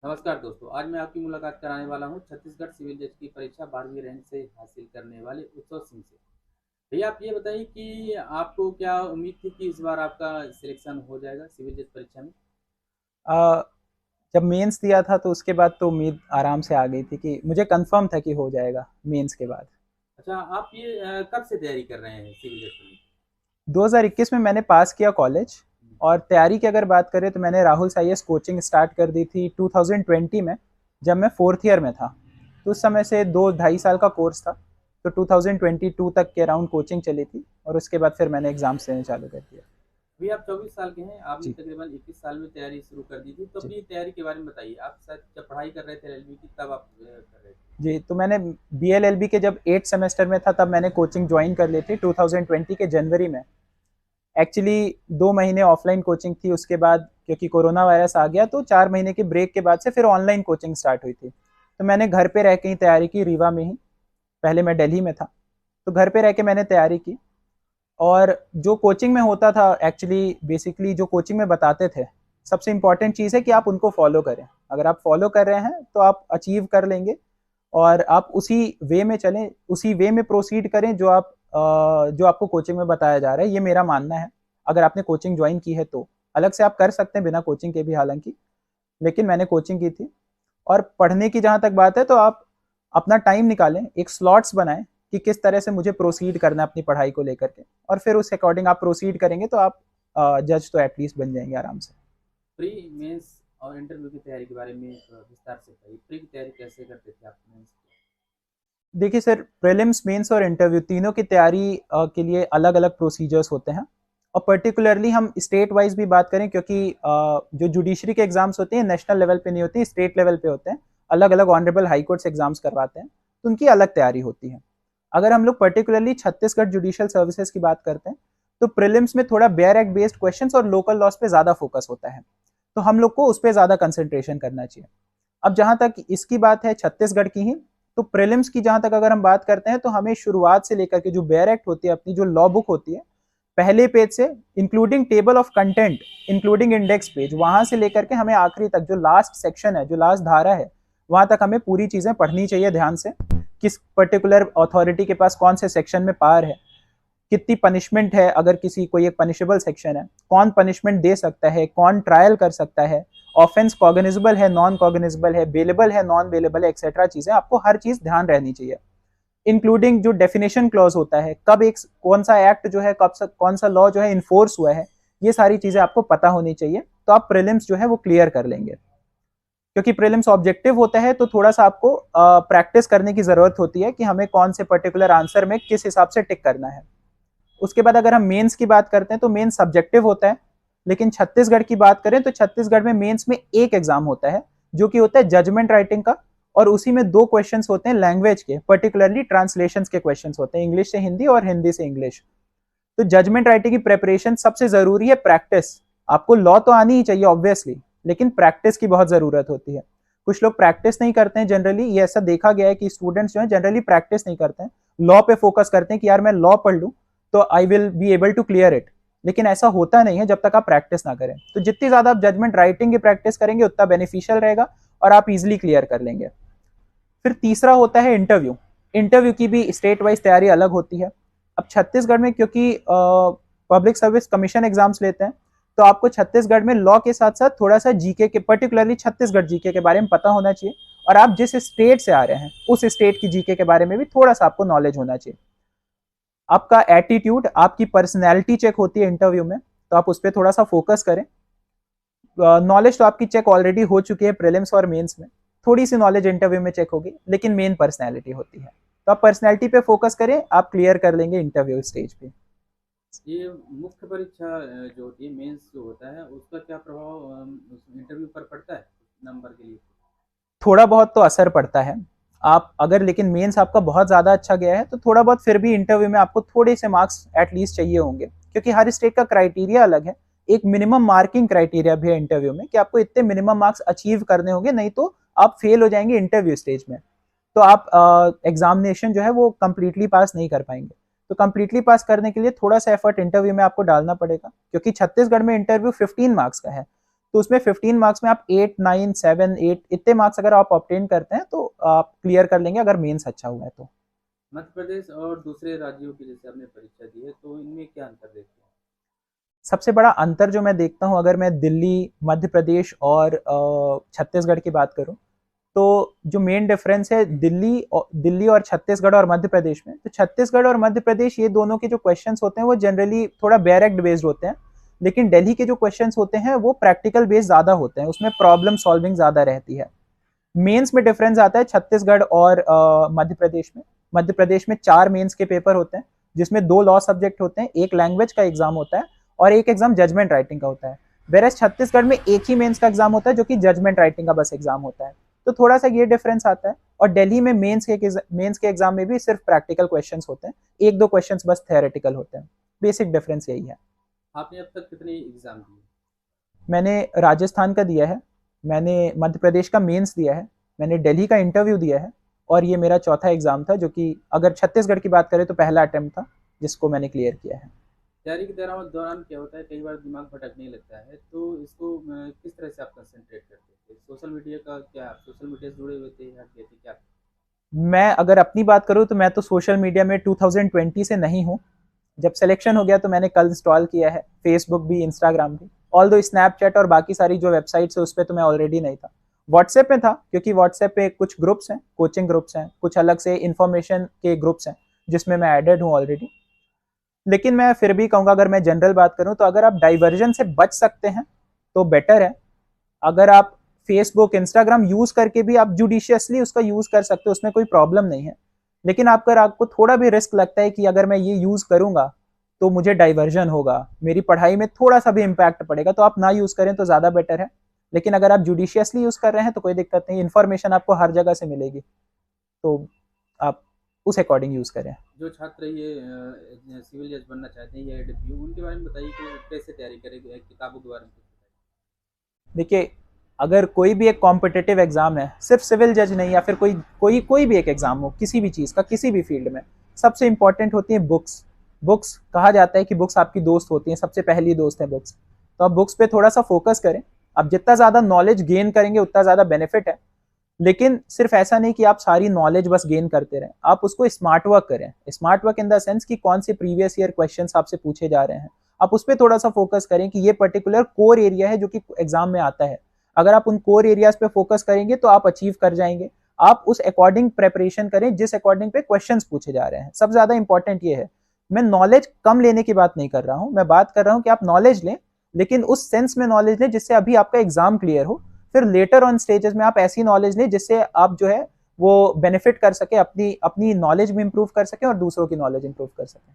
नमस्कार दोस्तों, आज मैं आपकी मुलाकात कराने वाला हूँ छत्तीसगढ़ सिविल जज की परीक्षा 12वीं रैंक से हासिल करने वाले उत्सव सिंह से। भैया आप ये बताइए कि आपको क्या उम्मीद थी कि इस बार आपका सिलेक्शन हो जाएगा सिविल जज परीक्षा में? अ, जब मेंस दिया था तो उसके बाद तो उम्मीद आराम से आ गई थी कि मुझे कंफर्म था कि हो जाएगा मेंस के बाद। अच्छा, आप ये कब से तैयारी कर रहे हैं सिविल जज के लिए? 2021 में मैंने पास किया कॉलेज। और तैयारी की अगर बात करें तो मैंने राहुल साईएस कोचिंग स्टार्ट कर दी थी 2020 में, जब मैं फोर्थ ईयर में था। तो उस समय से 2 ढाई साल का कोर्स था। तो 2022 तक के अराउंड कोचिंग चली थी और उसके बाद फिर मैंने एग्जाम्स देने चालू कर दिया। अभी आप 24 साल के हैं, आपने जी। तकरीबन 21 साल में तैयारी शुरू कर दी थी, तो जी। अपनी तैयारी के बारे में बताइए। आप शायद जब पढ़ाई कर रहे थे एलएलबी की तब आप कर रहे थे? जी, तो मैंने BLLB के जब 8 सेमेस्टर में था तब मैंने कोचिंग ज्वाइन कर ली थी 2020 के जनवरी में। एक्चुअली 2 महीने ऑफलाइन कोचिंग थी, उसके बाद क्योंकि कोरोना वायरस आ गया तो 4 महीने के ब्रेक के बाद से फिर ऑनलाइन कोचिंग स्टार्ट हुई थी। तो मैंने घर पे रह के ही तैयारी की, रीवा में ही। पहले मैं दिल्ली में था, तो घर पे रह के मैंने तैयारी की। और जो कोचिंग में होता था, एक्चुअली बेसिकली जो कोचिंग में बताते थे, सबसे इम्पॉर्टेंट चीज़ है कि आप उनको फॉलो करें। अगर आप फॉलो कर रहे हैं तो आप अचीव कर लेंगे। और आप उसी वे में चलें, उसी वे में प्रोसीड करें जो आपको कोचिंग में बताया जा रहा है, ये मेरा मानना है। अगर आपने कोचिंग ज्वाइन की है तो अलग से आप कर सकते हैं बिना कोचिंग के भी, हालांकि। लेकिन मैंने कोचिंग की थी। और पढ़ने की जहाँ तक बात है तो आप अपना टाइम निकालें, एक स्लॉट्स बनाएं कि किस तरह से मुझे प्रोसीड करना है अपनी पढ़ाई को लेकर के, और फिर उस अकॉर्डिंग आप प्रोसीड करेंगे तो आप जज तो एटलीस्ट बन जाएंगे आराम से। प्री मेंस और इंटरव्यू की तैयारी के बारे में विस्तार से बताइए। प्री की तैयारी कैसे करते थे आप मेंस की? देखिए सर, प्रीलिम्स, मेंस और इंटरव्यू तीनों की तैयारी के लिए अलग अलग प्रोसीजर्स होते हैं। और पर्टिकुलरली हम स्टेट वाइज भी बात करें, क्योंकि जो जुडिशरी के एग्जाम्स होते हैं नेशनल लेवल पे नहीं होती, स्टेट लेवल पे होते हैं। अलग अलग ऑनरेबल हाई कोर्ट्स एग्जाम्स करवाते हैं, तो उनकी अलग तैयारी होती है। अगर हम लोग पर्टिकुलरली छत्तीसगढ़ जुडिशियल सर्विसेज की बात करते हैं, तो प्रीलिम्स में थोड़ा बेयर एक्ट बेस्ड क्वेश्चंस और लोकल लॉस पे ज़्यादा फोकस होता है। तो हम लोग को उस पर ज़्यादा कंसंट्रेशन करना चाहिए। अब जहां तक इसकी बात है छत्तीसगढ़ की ही, तो प्रीलिम्स की जहां तक अगर हम बात करते हैं तो हमें शुरुआत से लेकर के जो बेयर एक्ट होती है, अपनी जो लॉ बुक होती है, पहले पेज से including table of content, including index page, वहां से लेकर के हमें आखिरी तक जो लास्ट सेक्शन है, जो लास्ट धारा है, वहां तक हमें पूरी चीजें पढ़नी चाहिए ध्यान से। किस पर्टिकुलर अथॉरिटी के पास कौन से सेक्शन में पावर है, कितनी पनिशमेंट है, अगर किसी कोई एक पनिशेबल सेक्शन है, कौन पनिशमेंट दे सकता है, कौन ट्रायल कर सकता है, ऑफेंस कॉग्निजेबल है, नॉन कॉग्निजेबल है, बेलेबल है, नॉन बेलेबल है, एक्सेट्रा चीजें आपको हर चीज ध्यान रहनी चाहिए। इंक्लूडिंग जो डेफिनेशन क्लॉज होता है, कब एक कौन सा एक्ट जो है, कौन सा लॉ जो है इन्फोर्स हुआ है, ये सारी चीजें आपको पता होनी चाहिए। तो आप प्रीलिम्स जो है वो क्लियर कर लेंगे। क्योंकि प्रीलिम्स ऑब्जेक्टिव होता है तो थोड़ा सा आपको प्रैक्टिस करने की जरूरत होती है कि हमें कौन से पर्टिकुलर आंसर में किस हिसाब से टिक करना है। उसके बाद अगर हम मेंस की बात करते हैं तो मेंस सब्जेक्टिव होता है। लेकिन छत्तीसगढ़ की बात करें तो छत्तीसगढ़ में मेंस में एक एग्जाम होता है, जो कि होता है जजमेंट राइटिंग का। और उसी में 2 क्वेश्चंस होते हैं लैंग्वेज के, पर्टिकुलरली ट्रांसलेशन के क्वेश्चंस होते हैं, इंग्लिश से हिंदी और हिंदी से इंग्लिश। तो जजमेंट राइटिंग की प्रेपरेशन सबसे जरूरी है, प्रैक्टिस। आपको लॉ तो आनी ही चाहिए ऑब्वियसली, लेकिन प्रैक्टिस की बहुत जरूरत होती है। कुछ लोग प्रैक्टिस नहीं करते हैं जनरली, ये ऐसा देखा गया है कि स्टूडेंट्स जो है जनरली प्रैक्टिस नहीं करते हैं, लॉ पे फोकस करते हैं कि यार मैं लॉ पढ़ लूँ तो I will be able to clear it. लेकिन ऐसा होता नहीं है जब तक आप प्रैक्टिस ना करें। तो जितनी ज्यादा आप जजमेंट राइटिंग की प्रैक्टिस करेंगे उतना बेनिफिशियल रहेगा और आप इजिली क्लियर कर लेंगे। फिर तीसरा होता है इंटरव्यू। इंटरव्यू की भी स्टेट वाइज तैयारी अलग होती है। अब छत्तीसगढ़ में क्योंकि पब्लिक सर्विस कमीशन एग्जाम्स लेते हैं, तो आपको छत्तीसगढ़ में लॉ के साथ साथ थोड़ा सा जीके के, पर्टिकुलरली छत्तीसगढ़ जीके के बारे में पता होना चाहिए। और आप जिस स्टेट से आ रहे हैं उस स्टेट की जीके के बारे में भी थोड़ा सा आपको नॉलेज होना चाहिए। आपका एटीट्यूड, आपकी पर्सनैलिटी चेक होती है इंटरव्यू में, तो आप उस पर थोड़ा सा फोकस करें। नॉलेज तो आपकी चेक ऑलरेडी हो चुकी है प्रीलिम्स और मेंस में, थोड़ी सी नॉलेज इंटरव्यू में चेक होगी, लेकिन मेन पर्सनैलिटी होती है। तो आप पर्सनैलिटी पे फोकस करें, आप क्लियर कर लेंगे इंटरव्यू स्टेज पे। ये मुख्य परीक्षा जो होती है मेंस जो होता है उसका क्या प्रभाव उस इंटरव्यू पर पड़ता है नंबर के लिए? थोड़ा बहुत तो असर पड़ता है। आप अगर, लेकिन मेंस आपका बहुत ज़्यादा अच्छा गया है तो थोड़ा बहुत फिर भी इंटरव्यू में आपको थोड़े से मार्क्स एटलीस्ट चाहिए होंगे, क्योंकि हर स्टेट का क्राइटेरिया अलग है। एक मिनिमम मार्किंग क्राइटेरिया भी है इंटरव्यू में कि आपको इतने मिनिमम मार्क्स अचीव करने होंगे, नहीं तो आप फेल हो जाएंगे इंटरव्यू स्टेज में। तो आप एग्जामिनेशन जो है वो कंप्लीटली पास नहीं कर पाएंगे। तो कंप्लीटली पास करने के लिए थोड़ा सा एफर्ट इंटरव्यू में आपको डालना पड़ेगा, क्योंकि छत्तीसगढ़ में इंटरव्यू 15 मार्क्स का है। तो उसमें 15 मार्क्स में आप 8 9 7 8 इतने मार्क्स अगर आप ऑब्टेन करते हैं तो आप क्लियर कर लेंगे अगर मेंस अच्छा हुआ है तो। मध्य प्रदेश और दूसरे राज्यों की जैसे आपने परीक्षा दी है, तो इनमें क्या अंतर देखते हैं? सबसे बड़ा अंतर जो मैं देखता हूँ, अगर मैं दिल्ली, मध्य प्रदेश और छत्तीसगढ़ की बात करूँ, तो जो मेन डिफरेंस है दिल्ली और छत्तीसगढ़ और मध्य प्रदेश में, तो छत्तीसगढ़ और मध्य प्रदेश ये दोनों के जो क्वेश्चंस होते हैं वो जनरली थोड़ा डायरेक्ट बेस्ड होते हैं, लेकिन दिल्ली के जो क्वेश्चंस होते हैं वो प्रैक्टिकल बेस्ड ज़्यादा होते हैं, उसमें प्रॉब्लम सॉल्विंग ज़्यादा रहती है। मेंस में डिफरेंस आता है छत्तीसगढ़ और मध्य प्रदेश में। मध्य प्रदेश में 4 मेंस के पेपर होते हैं, जिसमें 2 लॉ सब्जेक्ट होते हैं, एक लैंग्वेज का एग्जाम होता है और एक एग्जाम जजमेंट राइटिंग का होता है। वेरएस छत्तीसगढ़ में एक ही मेंस का एग्जाम होता है जो कि जजमेंट राइटिंग का बस एग्जाम होता है। तो थोड़ा सा ये डिफरेंस आता है। और दिल्ली में मेंस के एग्जाम में भी सिर्फ प्रैक्टिकल क्वेश्चंस होते हैं, एक दो क्वेश्चंस बस थ्योरेटिकल होते हैं। बेसिक डिफरेंस यही है। आपने अब तक कितने एग्जाम दिए? मैंने राजस्थान का दिया है, मैंने मध्य प्रदेश का मेंस दिया है, मैंने दिल्ली का इंटरव्यू दिया है और ये मेरा चौथा एग्जाम था, जो कि अगर छत्तीसगढ़ की बात करें तो पहला अटेम्प्ट था जिसको मैंने क्लियर किया है। तैयारी के दौरान क्या होता है, कई बार दिमाग भटकने लगता है, तो इसको किस तरह से आप कंसंट्रेट करते थे? सोशल मीडिया से जुड़े हुए थे या क्या थे, क्या? मैं अगर अपनी बात करूँ तो मैं तो सोशल मीडिया में 2020 से नहीं हूँ। जब सिलेक्शन हो गया तो मैंने कल इंस्टॉल किया है, फेसबुक भी, इंस्टाग्राम भी। ऑल दो स्नैपचैट और बाकी सारी जो वेबसाइट्स है उस पर तो मैं ऑलरेडी नहीं था। व्हाट्सएप में था, क्योंकि व्हाट्सएप पे कुछ ग्रुप्स हैं, कोचिंग ग्रुप्स हैं, कुछ अलग से इंफॉर्मेशन के ग्रुप्स हैं जिसमें मैं एडेड हूँ ऑलरेडी। लेकिन मैं फिर भी कहूँगा, अगर मैं जनरल बात करूँ तो अगर आप डाइवर्जन से बच सकते हैं तो बेटर है। अगर आप फेसबुक, इंस्टाग्राम यूज करके भी आप जुडिशियसली उसका यूज कर सकते हो, उसमें कोई प्रॉब्लम नहीं है। लेकिन अगर आपको थोड़ा भी रिस्क लगता है कि अगर मैं ये यूज करूंगा तो मुझे डाइवर्जन होगा, मेरी पढ़ाई में थोड़ा सा भी इम्पैक्ट पड़ेगा, तो आप ना यूज करें तो ज्यादा बेटर है। लेकिन अगर आप जुडिशियसली यूज कर रहे हैं तो कोई दिक्कत नहीं, इन्फॉर्मेशन आपको हर जगह से मिलेगी, तो आप उस अकॉर्डिंग यूज करें। जो छात्र ये सिविल जज बनना चाहते हैं या एडब्ल्यू, उनके बारे में बताइए कि कैसे तैयारी करें, किताबों के बारे में कुछ बताइए। देखिए, अगर कोई भी एक कॉम्पिटिटिव एग्जाम है, सिर्फ सिविल जज नहीं, या फिर कोई कोई कोई भी एक एग्जाम हो किसी भी चीज़ का, किसी भी फील्ड में, सबसे इंपॉर्टेंट होती है बुक्स। बुक्स कहा जाता है कि बुक्स आपकी दोस्त होती हैं, सबसे पहली दोस्त है बुक्स। तो आप बुक्स पे थोड़ा सा फोकस करें। आप जितना ज़्यादा नॉलेज गेन करेंगे उतना ज़्यादा बेनिफिट है। लेकिन सिर्फ ऐसा नहीं कि आप सारी नॉलेज बस गेन करते रहें, आप उसको स्मार्ट वर्क करें। Smart work in the sense कि कौन से प्रीवियस ईयर क्वेश्चंस आपसे पूछे जा रहे हैं, आप उस पर थोड़ा सा फोकस करें कि ये पर्टिकुलर कोर एरिया है जो कि एग्जाम में आता है। अगर आप उन कोर एरियाज पे फोकस करेंगे तो आप अचीव कर जाएंगे। आप उस अकॉर्डिंग प्रेपरेशन करें जिस अकॉर्डिंग पे क्वेश्चंस पूछे जा रहे हैं। सब ज्यादा इंपॉर्टेंट ये है। मैं नॉलेज कम लेने की बात नहीं कर रहा हूं, मैं बात कर रहा हूं कि आप नॉलेज लें, लेकिन उस सेंस में नॉलेज लें जिससे अभी आपका एग्जाम क्लियर हो। फिर लेटर ऑन स्टेजेस में आप ऐसी नॉलेज लें जिससे आप जो है वो बेनिफिट कर सके, अपनी अपनी नॉलेज भी इंप्रूव कर सके और दूसरों की नॉलेज इंप्रूव कर सके।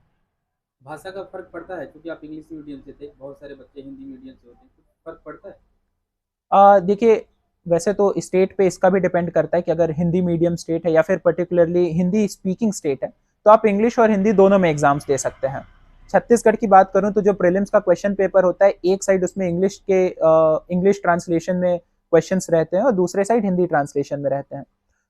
भाषा का फर्क पड़ता है, क्योंकि आप इंग्लिश मीडियम से थे, बहुत सारे बच्चे हिंदी मीडियम से होते हैं, तो फर्क पड़ता है? देखिए, वैसे तो स्टेट पे इसका भी डिपेंड करता है कि अगर हिंदी मीडियम स्टेट है या फिर पर्टिकुलरली हिंदी स्पीकिंग स्टेट है तो आप इंग्लिश और हिंदी दोनों में एग्जाम्स दे सकते हैं। छत्तीसगढ़ की बात करूं तो जो प्रीलिम्स का क्वेश्चन पेपर होता है, एक साइड उसमें इंग्लिश ट्रांसलेशन में क्वेश्चंस रहते हैं और दूसरे साइड हिंदी ट्रांसलेशन में रहते हैं।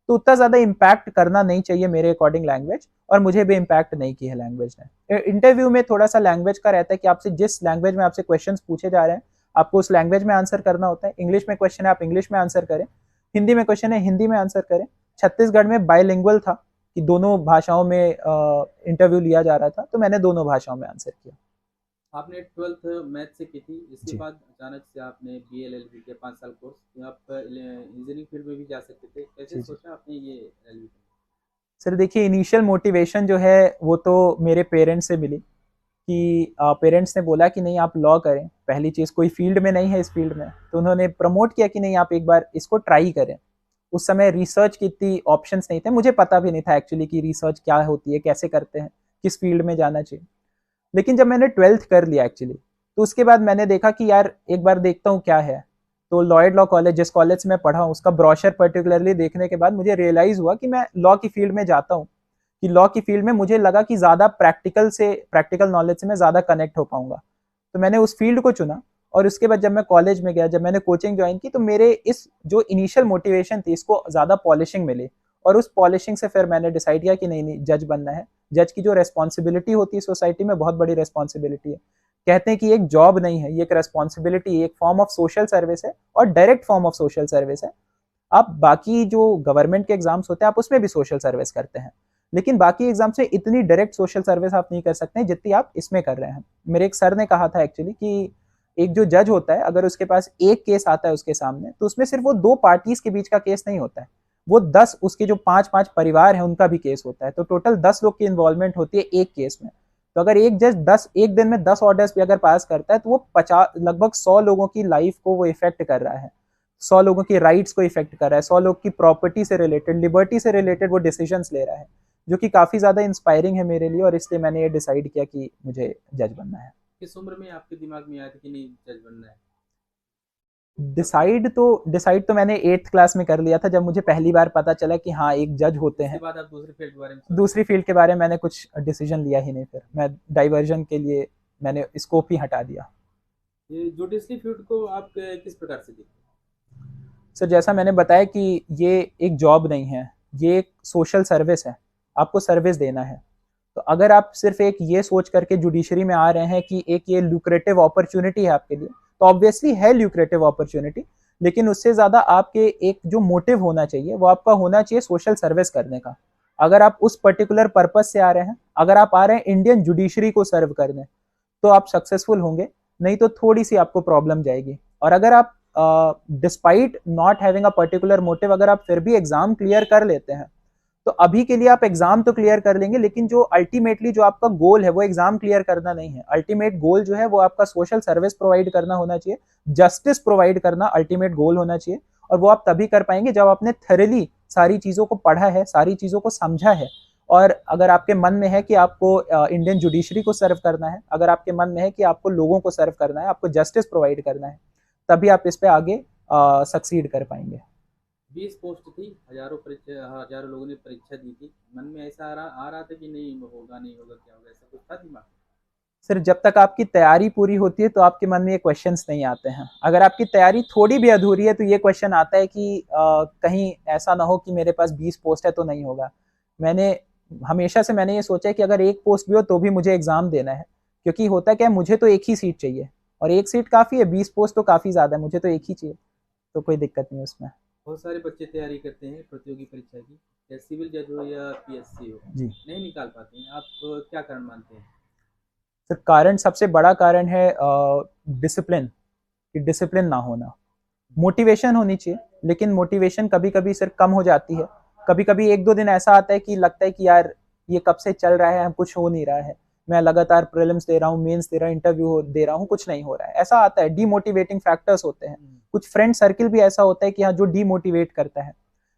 तो उतना ज़्यादा इम्पैक्ट करना नहीं चाहिए मेरे अकॉर्डिंग लैंग्वेज, और मुझे भी इम्पैक्ट नहीं की है लैंग्वेज ने। इंटरव्यू में थोड़ा सा लैंग्वेज का रहता है कि आपसे जिस लैंग्वेज में आपसे क्वेश्चंस पूछे जा रहे हैं आपको उस लैंग्वेज में आंसर करना होता है। इंग्लिश में क्वेश्चन है, आप इंग्लिश में आंसर करें। हिंदी में क्वेश्चन है, हिंदी में आंसर करें। छत्तीसगढ़ में बाइलिंगुअल था कि दोनों भाषाओं में इंटरव्यू लिया जा रहा था, तो मैंने दोनों भाषाओं में आंसर किया। आपने 12th मैथ से की थी, इसके जी बाद अचानक से आपने बी एल एल बी के 5 साल कोर्स, तो आप इंजीनियरिंग फील्ड में भी जा सकते थे, कैसे जी जी सोचा आपने ये एल? सर, देखिए, इनिशियल मोटिवेशन जो है वो तो मेरे पेरेंट्स से मिली कि पेरेंट्स ने बोला कि नहीं आप लॉ करें। पहली चीज़, कोई फील्ड में नहीं है इस फील्ड में, तो उन्होंने प्रमोट किया कि नहीं आप एक बार इसको ट्राई करें। उस समय रिसर्च की इतनी ऑप्शंस नहीं थे, मुझे पता भी नहीं था एक्चुअली कि रिसर्च क्या होती है, कैसे करते हैं, किस फील्ड में जाना चाहिए। लेकिन जब मैंने 12th कर लिया एक्चुअली, तो उसके बाद मैंने देखा कि यार एक बार देखता हूँ क्या है। तो लॉयड लॉ कॉलेज, जिस कॉलेज से मैं पढ़ा हूँ, उसका ब्रोशर पर्टिकुलरली देखने के बाद मुझे रियलाइज हुआ कि मैं लॉ की फील्ड में जाता हूँ, कि लॉ की फील्ड में मुझे लगा कि ज़्यादा प्रैक्टिकल नॉलेज से मैं ज़्यादा कनेक्ट हो पाऊंगा। तो मैंने उस फील्ड को चुना। और उसके बाद जब मैं कॉलेज में गया, जब मैंने कोचिंग ज्वाइन की, तो मेरे इस जो इनिशियल मोटिवेशन थी इसको ज़्यादा पॉलिशिंग मिली। और उस पॉलिशिंग से फिर मैंने डिसाइड किया कि नहीं नहीं, जज बनना है। जज की जो रेस्पॉन्सिबिलिटी होती है सोसाइटी में, बहुत बड़ी रेस्पॉन्सिबिलिटी है। कहते हैं कि ये एक जॉब नहीं है, ये एक रेस्पॉन्सिबिलिटी, एक फॉर्म ऑफ सोशल सर्विस है और direct form of social service है। आप बाकी जो गवर्नमेंट के एग्जाम्स होते हैं आप उसमें भी सोशल सर्विस करते हैं, लेकिन बाकी एग्जाम से इतनी डायरेक्ट सोशल सर्विस आप नहीं कर सकते जितनी आप इसमें कर रहे हैं। मेरे एक सर ने कहा था एक्चुअली कि एक जो जज होता है अगर उसके पास एक केस आता है उसके सामने, तो उसमें सिर्फ वो 2 पार्टीज के बीच का केस नहीं होता है, वो 10 उसके जो 5-5 परिवार हैं उनका भी केस होता है। तो टोटल 10 लोग की इन्वॉल्वमेंट होती है एक केस में। तो अगर एक जज 10 एक दिन में 10 ऑर्डर्स भी अगर पास करता है तो वो 50 लगभग 100 लोगों की लाइफ को वो इफेक्ट कर रहा है, 100 लोगों की राइट्स को इफेक्ट कर रहा है, 100 लोग की प्रॉपर्टी से रिलेटेड, लिबर्टी से रिलेटेड वो डिसीजंस ले रहा है, जो कि काफ़ी ज़्यादा इंस्पायरिंग है मेरे लिए। और इसलिए मैंने ये डिसाइड किया कि मुझे जज बनना है। किस उम्र में आपके दिमाग में आया था कि नहीं जज बनना है? डिसाइड तो मैंने 8th क्लास में कर लिया था, जब मुझे पहली बार पता चला कि हाँ एक जज होते उसके हैं। बाद आप दूसरे फील्ड के बारे में सोचे? दूसरी फील्ड के बारे में मैंने कुछ डिसीजन लिया ही नहीं, फिर मैं डाइवर्जन के लिए मैंने स्कोप ही हटा दिया। ये जुडिशरी फील्ड को आप किस प्रकार से देखते हैं? सर जैसा मैंने बताया कि ये एक जॉब नहीं है, ये एक सोशल सर्विस है, आपको सर्विस देना है। तो अगर आप सिर्फ एक ये सोच करके जुडिशरी में आ रहे हैं कि एक ये ल्यूक्रेटिव अपॉर्चुनिटी है आपके लिए, तो ऑब्वियसली है ल्यूक्रेटिव अपॉर्चुनिटी, लेकिन उससे ज़्यादा आपके एक जो मोटिव होना चाहिए वो आपका होना चाहिए सोशल सर्विस करने का। अगर आप उस पर्टिकुलर पर्पज से आ रहे हैं, अगर आप आ रहे हैं इंडियन जुडिशरी को सर्व करने, तो आप सक्सेसफुल होंगे, नहीं तो थोड़ी सी आपको प्रॉब्लम जाएगी। और अगर आप despite not having a particular motive अगर आप फिर भी एग्जाम क्लियर कर लेते हैं, तो अभी के लिए आप एग्जाम तो क्लियर कर लेंगे, लेकिन जो अल्टीमेटली जो आपका गोल है वो एग्जाम क्लियर करना नहीं है। अल्टीमेट गोल जो है वो आपका सोशल सर्विस प्रोवाइड करना होना चाहिए, जस्टिस प्रोवाइड करना अल्टीमेट गोल होना चाहिए। और वो आप तभी कर पाएंगे जब आपने थरली सारी चीज़ों को पढ़ा है, सारी चीज़ों को समझा है। और अगर आपके मन में है कि आपको इंडियन जुडिशरी को सर्व करना है, अगर आपके मन में है कि आपको लोगों को सर्व करना है, आपको जस्टिस प्रोवाइड करना है, तभी आप इस पे आगे सक्सीड कर पाएंगे। 20 पोस्ट थी, हजारों लोगों ने परीक्षा दी थी। मन में ऐसा आ रहा था कि नहीं होगा, नहीं होगा, क्या होगा, ऐसा कुछ था दिमाग में? सिर्फ जब तक आपकी तैयारी पूरी होती है तो आपके मन में ये क्वेश्चंस नहीं आते हैं। अगर आपकी तैयारी थोड़ी भी अधूरी है तो ये क्वेश्चन आता है कि कहीं ऐसा ना हो कि मेरे पास 20 पोस्ट है तो नहीं होगा। मैंने हमेशा से मैंने ये सोचा है कि अगर एक पोस्ट भी हो तो भी मुझे एग्जाम देना है, क्योंकि होता क्या है, मुझे तो एक ही सीट चाहिए और एक सीट काफ़ी है, 20 पोस्ट तो काफ़ी ज़्यादा है, मुझे तो एक ही चाहिए, तो कोई दिक्कत नहीं उसमें। बहुत सारे बच्चे तैयारी करते हैं प्रतियोगी परीक्षा की, या सिविल जज हो या पीएससी हो, जी नहीं निकाल पाते हैं। आप क्या कारण मानते हैं? सर, कारण सबसे बड़ा कारण है डिसिप्लिन, कि डिसिप्लिन ना होना। मोटिवेशन होनी चाहिए, लेकिन मोटिवेशन कभी कभी सर कम हो जाती है। कभी कभी 1-2 दिन ऐसा आता है कि लगता है कि यार ये कब से चल रहा है, कुछ हो नहीं रहा है, मैं लगातार प्रीलिम्स दे रहा हूँ, मेंस दे रहा हूँ, इंटरव्यू दे रहा हूँ, कुछ नहीं हो रहा है, ऐसा आता है। डीमोटिवेटिंग फैक्टर्स होते हैं, कुछ फ्रेंड सर्किल भी ऐसा होता है कि हाँ जो डीमोटिवेट करता है,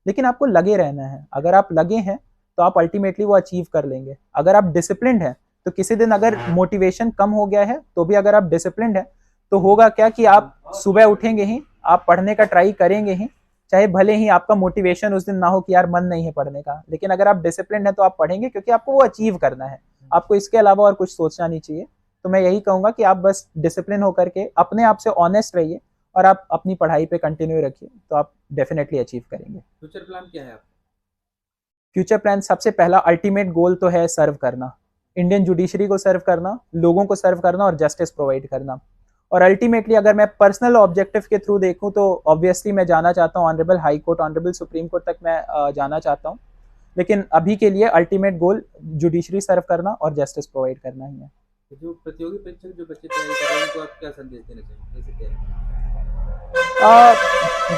लेकिन आपको लगे रहना है। अगर आप लगे हैं तो आप अल्टीमेटली वो अचीव कर लेंगे। अगर आप डिसिप्लिन्ड हैं तो किसी दिन अगर मोटिवेशन कम हो गया है तो भी अगर आप डिसिप्लिन्ड है तो होगा क्या कि आप सुबह उठेंगे ही, आप पढ़ने का ट्राई करेंगे ही, चाहे भले ही आपका मोटिवेशन उस दिन ना हो कि यार मन नहीं है पढ़ने का, लेकिन अगर आप डिसिप्लिन है तो आप पढ़ेंगे, क्योंकि आपको वो अचीव करना है, आपको इसके अलावा और कुछ सोचना नहीं चाहिए। तो मैं यही कहूंगा कि आप बस डिसिप्लिन होकर के अपने आप से ऑनेस्ट रहिए और आप अपनी पढ़ाई पे कंटिन्यू रखिए, तो आप डेफिनेटली अचीव करेंगे। फ्यूचर प्लान क्या है आपका? फ्यूचर प्लान सबसे पहला अल्टीमेट गोल तो है सर्व करना, इंडियन जुडिशरी को सर्व करना, लोगों को सर्व करना और जस्टिस प्रोवाइड करना। और अल्टीमेटली अगर मैं पर्सनल ऑब्जेक्टिव के थ्रू देखूं तो ऑब्वियसली मैं जाना चाहता हूं honourable high court, honourable supreme court तक मैं जाना चाहता हूं, लेकिन अभी के लिए अल्टीमेट गोल जुडिशरी सर्व करना और जस्टिस प्रोवाइड करना ही है। तो जो प्रतियोगी परीक्षा के जो बच्चे तैयारी कर रहे हैं उनको आप क्या संदेश देना चाहिए, कैसे तैयारी?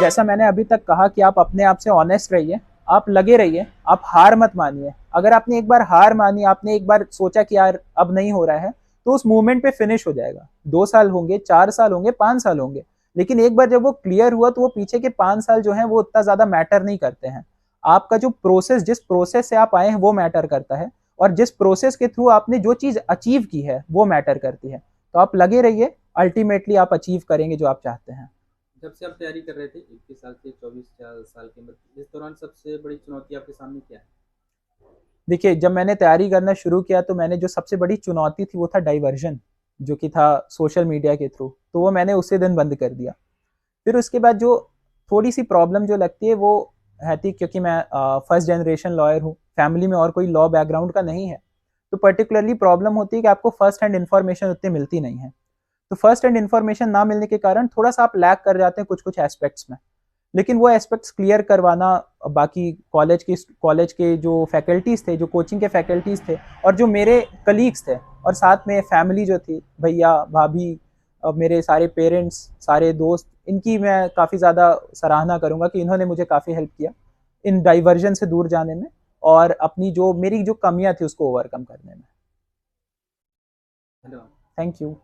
जैसा मैंने अभी तक कहा कि आप अपने आप से ऑनेस्ट रहिए, आप लगे रहिए, आप हार मत मानिए। अगर आपने एक बार हार मानी, आपने एक बार सोचा कि यार अब नहीं हो रहा है, तो उस मूवमेंट पे फिनिश हो जाएगा। 2 साल होंगे, 4 साल होंगे, 5 साल होंगे, लेकिन एक बार जब वो क्लियर हुआ तो वो पीछे के 5 साल जो है वो उतना ज्यादा मैटर नहीं करते हैं। आपका जो प्रोसेस, जिस प्रोसेस से आप आए हैं वो मैटर करता है, और जिस प्रोसेस के थ्रू आपने जो चीज अचीव की है वो मैटर करती है। तो आप लगे रहिए, अल्टीमेटली आप अचीव करेंगे जो आप चाहते हैं। जब से आप तैयारी कर रहे थे 21 साल से 24 साल के मध्य, इस दौरान सबसे बड़ी चुनौती आपके सामने क्या है? देखिए, जब मैंने तैयारी करना शुरू किया तो मैंने जो सबसे बड़ी चुनौती थी वो था डाइवर्जन, जो कि था सोशल मीडिया के थ्रू, तो वो मैंने उसी दिन बंद कर दिया। फिर उसके बाद जो थोड़ी सी प्रॉब्लम जो लगती है वो है थी, क्योंकि मैं फर्स्ट जनरेशन लॉयर हूँ, फैमिली में और कोई लॉ बैकग्राउंड का नहीं है, तो पर्टिकुलरली प्रॉब्लम होती है कि आपको फर्स्ट हैंड इन्फॉर्मेशन उतनी मिलती नहीं है। तो फर्स्ट हैंड इन्फॉर्मेशन ना मिलने के कारण थोड़ा सा आप लैग कर जाते हैं कुछ कुछ एस्पेक्ट्स में, लेकिन वो एस्पेक्ट्स क्लियर करवाना बाकी कॉलेज के जो फैकल्टीज थे, जो कोचिंग के फैकल्टीज थे, और जो मेरे कलीग्स थे, और साथ में फैमिली जो थी, भैया भाभी, मेरे सारे पेरेंट्स, सारे दोस्त, इनकी मैं काफ़ी ज़्यादा सराहना करूँगा कि इन्होंने मुझे काफ़ी हेल्प किया इन डाइवर्जन से दूर जाने में और अपनी जो मेरी जो कमियां थी उसको ओवरकम करने में। धन्यवाद। Thank you.